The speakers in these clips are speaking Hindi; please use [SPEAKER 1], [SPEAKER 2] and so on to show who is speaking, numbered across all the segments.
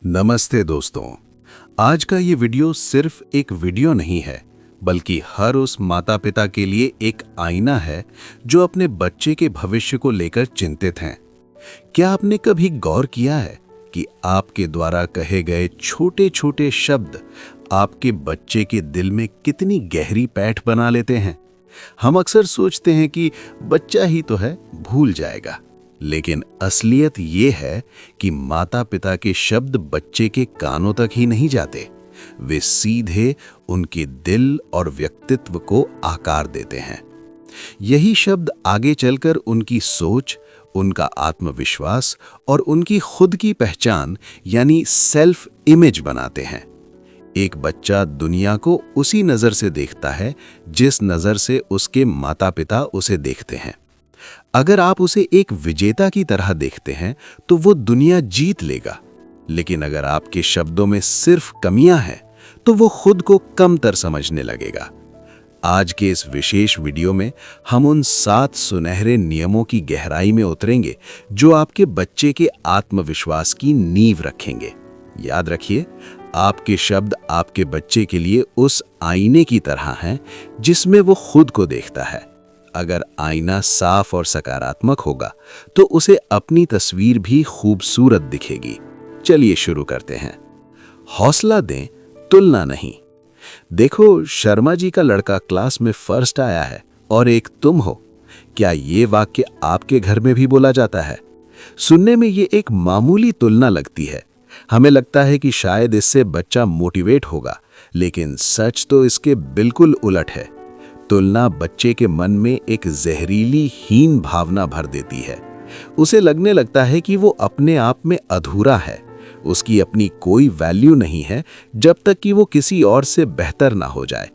[SPEAKER 1] नमस्ते दोस्तों। आज का ये वीडियो सिर्फ एक वीडियो नहीं है, बल्कि हर उस माता पिता के लिए एक आईना है जो अपने बच्चे के भविष्य को लेकर चिंतित हैं। क्या आपने कभी गौर किया है कि आपके द्वारा कहे गए छोटे छोटे शब्द आपके बच्चे के दिल में कितनी गहरी पैठ बना लेते हैं? हम अक्सर सोचते हैं कि बच्चा ही तो है, भूल जाएगा, लेकिन असलियत ये है कि माता पिता के शब्द बच्चे के कानों तक ही नहीं जाते, वे सीधे उनके दिल और व्यक्तित्व को आकार देते हैं। यही शब्द आगे चलकर उनकी सोच, उनका आत्मविश्वास और उनकी खुद की पहचान यानी सेल्फ इमेज बनाते हैं। एक बच्चा दुनिया को उसी नज़र से देखता है जिस नज़र से उसके माता पिता उसे देखते हैं। अगर आप उसे एक विजेता की तरह देखते हैं तो वो दुनिया जीत लेगा, लेकिन अगर आपके शब्दों में सिर्फ कमियां हैं तो वो खुद को कमतर समझने लगेगा। आज के इस विशेष वीडियो में हम उन 7 सुनहरे नियमों की गहराई में उतरेंगे जो आपके बच्चे के आत्मविश्वास की नींव रखेंगे। याद रखिए, आपके शब्द आपके बच्चे के लिए उस आईने की तरह हैं जिसमें वो खुद को देखता है। अगर आईना साफ और सकारात्मक होगा तो उसे अपनी तस्वीर भी खूबसूरत दिखेगी। चलिए शुरू करते हैं। हौसला दें, तुलना नहीं। देखो, शर्मा जी का लड़का क्लास में फर्स्ट आया है और एक तुम हो। क्या ये वाक्य आपके घर में भी बोला जाता है? सुनने में ये एक मामूली तुलना लगती है। हमें लगता है कि शायद इससे बच्चा मोटिवेट होगा, लेकिन सच तो इसके बिल्कुल उलट है। तुलना बच्चे के मन में एक जहरीली हीन भावना भर देती है। उसे लगने लगता है कि वो अपने आप में अधूरा है, उसकी अपनी कोई वैल्यू नहीं है जब तक कि वो किसी और से बेहतर ना हो जाए।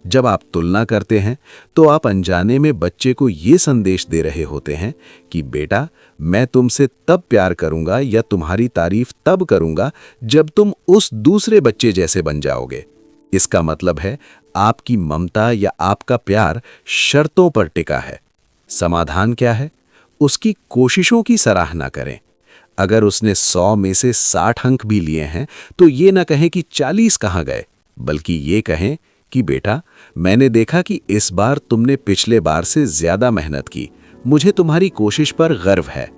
[SPEAKER 1] जब आप तुलना करते हैं तो आप अनजाने में बच्चे को ये संदेश दे रहे होते हैं कि बेटा, मैं तुमसे तब प्यार करूंगा या तुम्हारी तारीफ तब करूंगा जब तुम उस दूसरे बच्चे जैसे बन जाओगे। इसका मतलब है आपकी ममता या आपका प्यार शर्तों पर टिका है। समाधान क्या है? उसकी कोशिशों की सराहना करें। अगर उसने 100 में से 60 अंक भी लिए हैं तो ये ना कहें कि 40 कहाँ गए, बल्कि ये कहें कि बेटा, मैंने देखा कि इस बार तुमने पिछले बार से ज्यादा मेहनत की, मुझे तुम्हारी कोशिश पर गर्व है।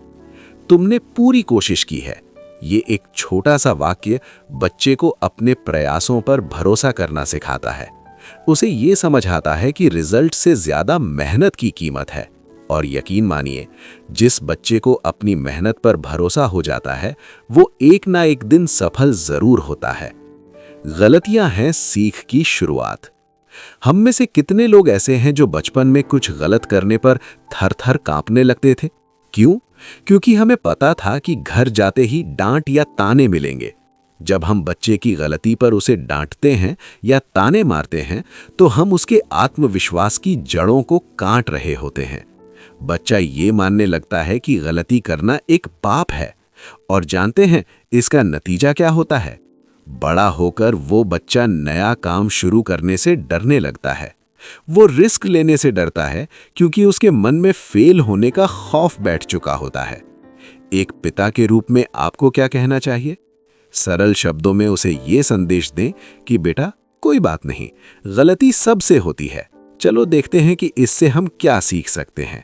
[SPEAKER 1] तुमने पूरी कोशिश की है। ये एक छोटा सा वाक्य बच्चे को अपने प्रयासों पर भरोसा करना सिखाता है। उसे ये समझ आता है कि रिजल्ट से ज्यादा मेहनत की कीमत है। और यकीन मानिए, जिस बच्चे को अपनी मेहनत पर भरोसा हो जाता है वो एक ना एक दिन सफल जरूर होता है। गलतियां हैं सीख की शुरुआत। हम में से कितने लोग ऐसे हैं जो बचपन में कुछ गलत करने पर थर-थर कांपने लगते थे? क्यों? क्योंकि हमें पता था कि घर जाते ही डांट या ताने मिलेंगे। जब हम बच्चे की गलती पर उसे डांटते हैं या ताने मारते हैं तो हम उसके आत्मविश्वास की जड़ों को काट रहे होते हैं। बच्चा ये मानने लगता है कि गलती करना एक पाप है। और जानते हैं इसका नतीजा क्या होता है? बड़ा होकर वो बच्चा नया काम शुरू करने से डरने लगता है। वो रिस्क लेने से डरता है क्योंकि उसके मन में फेल होने का खौफ बैठ चुका होता है। एक पिता के रूप में आपको क्या कहना चाहिए? सरल शब्दों में उसे ये संदेश दें कि बेटा, कोई बात नहीं, गलती सबसे होती है, चलो देखते हैं कि इससे हम क्या सीख सकते हैं।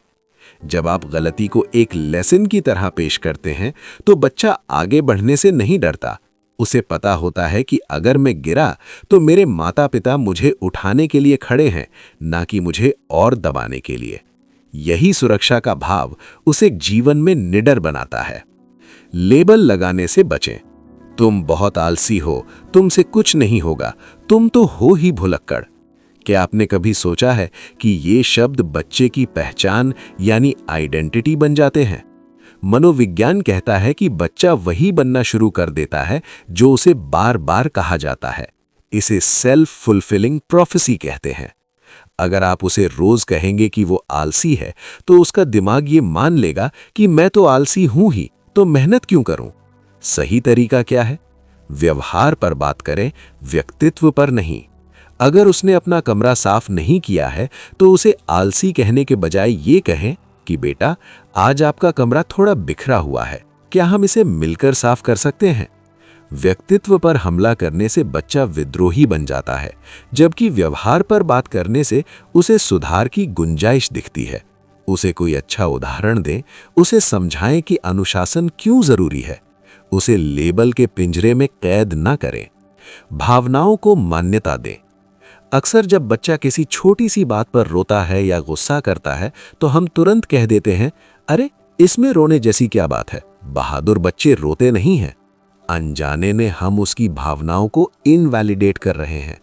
[SPEAKER 1] जब आप गलती को एक लेसन की तरह पेश करते हैं तो बच्चा आगे बढ़ने से नहीं डरता। उसे पता होता है कि अगर मैं गिरा तो मेरे माता पिता मुझे उठाने के लिए खड़े हैं, ना कि मुझे और दबाने के लिए। यही सुरक्षा का भाव उसे जीवन में निडर बनाता है। लेबल लगाने से बचें। तुम बहुत आलसी हो, तुमसे कुछ नहीं होगा, तुम तो हो ही भुलक्कड़। क्या आपने कभी सोचा है कि ये शब्द बच्चे की पहचान यानी आइडेंटिटी बन जाते हैं? मनोविज्ञान कहता है कि बच्चा वही बनना शुरू कर देता है जो उसे बार बार कहा जाता है। इसे सेल्फ फुलफिलिंग प्रोफेसी कहते हैं। अगर आप उसे रोज कहेंगे कि वो आलसी है तो उसका दिमाग ये मान लेगा कि मैं तो आलसी हूं ही, तो मेहनत क्यों करूं? सही तरीका क्या है? व्यवहार पर बात करें, व्यक्तित्व पर नहीं। अगर उसने अपना कमरा साफ नहीं किया है तो उसे आलसी कहने के बजाय ये कहें कि बेटा, आज आपका कमरा थोड़ा बिखरा हुआ है, क्या हम इसे मिलकर साफ कर सकते हैं?
[SPEAKER 2] व्यक्तित्व पर हमला करने से बच्चा विद्रोही बन जाता है, जबकि व्यवहार पर बात करने से उसे सुधार की गुंजाइश दिखती है। उसे कोई अच्छा उदाहरण दें, उसे समझाएं कि अनुशासन क्यों जरूरी है। उसे लेबल के पिंजरे में कैद न करें। भावनाओं को मान्यता दें। अक्सर जब बच्चा किसी छोटी सी बात पर रोता है या गुस्सा करता है तो हम तुरंत कह देते हैं, अरे इसमें रोने जैसी क्या बात है, बहादुर बच्चे रोते नहीं हैं। अनजाने में हम उसकी भावनाओं को इनवैलिडेट कर रहे हैं।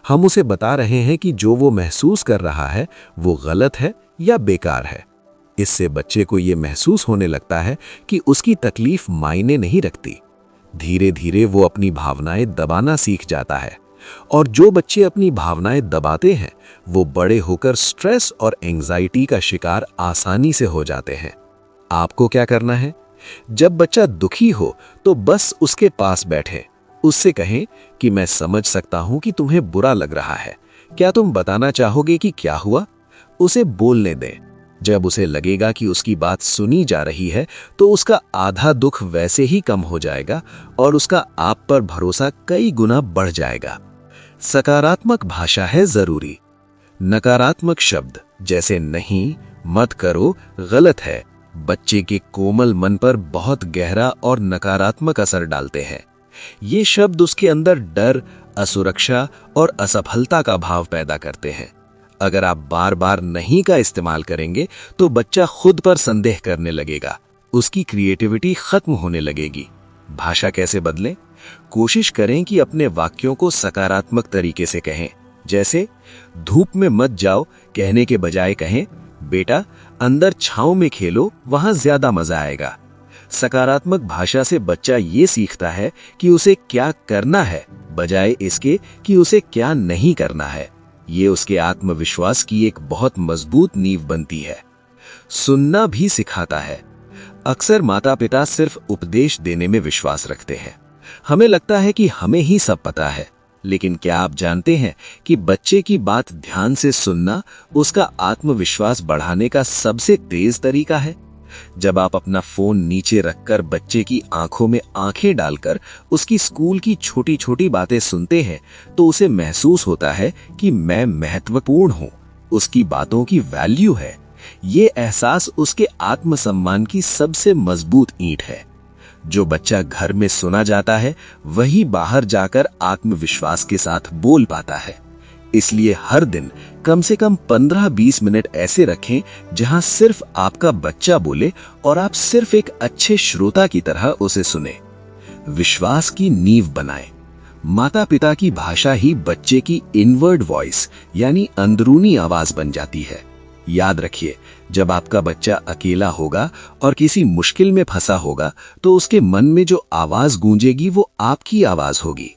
[SPEAKER 2] हम उसे बता रहे हैं कि जो वो महसूस कर रहा है वो गलत है या बेकार है। इससे बच्चे को ये महसूस होने लगता है कि उसकी तकलीफ मायने नहीं रखती। धीरे धीरे वो अपनी भावनाएं दबाना सीख जाता है, और जो बच्चे अपनी भावनाएं दबाते हैं वो बड़े होकर स्ट्रेस और एंजाइटी का शिकार आसानी से हो जाते हैं। आपको क्या करना है? जब बच्चा दुखी हो तो बस उसके पास बैठें। उससे कहें कि मैं समझ सकता हूं कि तुम्हें बुरा लग रहा है, क्या तुम बताना चाहोगे कि क्या हुआ? उसे बोलने दें। जब उसे लगेगा कि उसकी बात सुनी जा रही है तो उसका आधा दुख वैसे ही कम हो जाएगा और उसका आप पर भरोसा कई गुना बढ़ जाएगा। सकारात्मक भाषा है जरूरी। नकारात्मक शब्द जैसे नहीं, मत करो, गलत है, बच्चे के कोमल मन पर बहुत गहरा और नकारात्मक असर डालते हैं। ये शब्द उसके अंदर डर, असुरक्षा और असफलता का भाव पैदा करते हैं। अगर आप बार बार नहीं का इस्तेमाल करेंगे तो बच्चा खुद पर संदेह करने लगेगा, उसकी क्रिएटिविटी खत्म होने लगेगी। भाषा कैसे बदलें? कोशिश करें कि अपने वाक्यों को सकारात्मक तरीके से कहें। जैसे धूप में मत जाओ कहने के बजाय कहें, बेटा अंदर छांव में खेलो, वहां ज्यादा मजा आएगा। सकारात्मक भाषा से बच्चा ये सीखता है कि उसे क्या करना है बजाय इसके कि उसे क्या नहीं करना है। ये उसके आत्मविश्वास की एक बहुत मजबूत नींव बनती है। सुनना भी सिखाता है। अक्सर माता पिता सिर्फ उपदेश देने में विश्वास रखते हैं। हमें लगता है कि हमें ही सब पता है, लेकिन क्या आप जानते हैं कि बच्चे की बात ध्यान से सुनना उसका आत्मविश्वास बढ़ाने का सबसे तेज तरीका है? जब आप अपना फोन नीचे रखकर बच्चे की आंखों में आंखें डालकर उसकी स्कूल की छोटी छोटी बातें सुनते हैं तो उसे महसूस होता है कि मैं महत्वपूर्ण हूं, उसकी बातों की वैल्यू है। ये एहसास उसके आत्मसम्मान की सबसे मजबूत ईंट है। जो बच्चा घर में सुना जाता है वही बाहर जाकर आत्मविश्वास के साथ बोल पाता है। इसलिए हर दिन कम से कम 15-20 मिनट ऐसे रखें जहां सिर्फ आपका बच्चा बोले और आप सिर्फ एक अच्छे श्रोता की तरह उसे सुने। विश्वास की नींव बनाएं। माता पिता की भाषा ही बच्चे की इनवर्ड वॉइस यानी अंदरूनी आवाज बन जाती है। याद रखिए, जब आपका बच्चा अकेला होगा और किसी मुश्किल में फंसा होगा तो उसके मन में जो आवाज गूंजेगी वो आपकी आवाज होगी।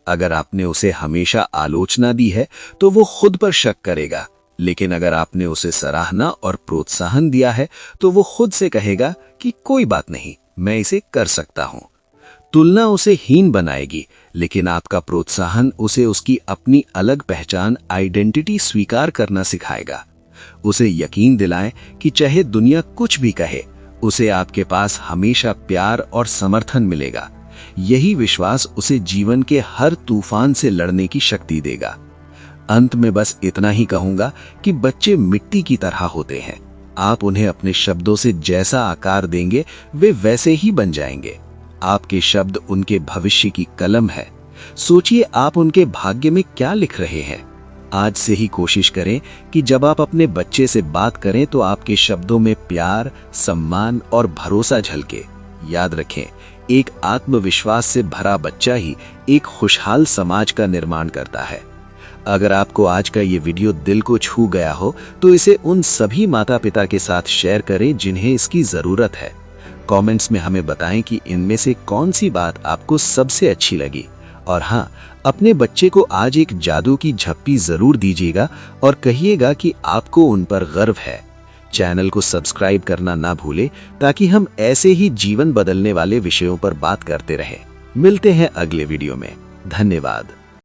[SPEAKER 2] अगर आपने उसे हमेशा आलोचना दी है तो वो खुद पर शक करेगा, लेकिन अगर आपने उसे सराहना और प्रोत्साहन दिया है तो वो खुद से कहेगा कि कोई बात नहीं, मैं इसे कर सकता हूं। तुलना उसे हीन बनाएगी, लेकिन आपका प्रोत्साहन उसे उसकी अपनी अलग पहचान, आइडेंटिटी स्वीकार करना सिखाएगा। उसे यकीन दिलाएं कि चाहे दुनिया कुछ भी कहे, उसे आपके पास हमेशा प्यार और समर्थन मिलेगा। यही विश्वास उसे जीवन के हर तूफान से लड़ने की शक्ति देगा। अंत में बस इतना ही कहूंगा कि बच्चे मिट्टी की तरह होते हैं। आप उन्हें अपने शब्दों से जैसा आकार देंगे वे वैसे ही बन जाएंगे। आपके शब्द उनके भविष्य की कलम है। सोचिए आप उनके भाग्य में क्या लिख रहे हैं। आज से ही कोशिश करें कि जब आप अपने बच्चे से बात करें तो आपके शब्दों में प्यार, सम्मान और भरोसा झलके। याद रखें, एक आत्मविश्वास से भरा बच्चा ही एक खुशहाल समाज का निर्माण करता है। अगर आपको आज का ये वीडियो दिल को छू गया हो तो इसे उन सभी माता पिता के साथ शेयर करें जिन्हें इसकी जरूरत है। कमेंट्स में हमें बताएं कि इनमें से कौन सी बात आपको सबसे अच्छी लगी। और हाँ, अपने बच्चे को आज एक जादू की झप्पी जरूर दीजिएगा और कहिएगा कि आपको उन पर गर्व है। चैनल को सब्सक्राइब करना ना भूले ताकि हम ऐसे ही जीवन बदलने वाले विषयों पर बात करते रहें। मिलते हैं अगले वीडियो में। धन्यवाद।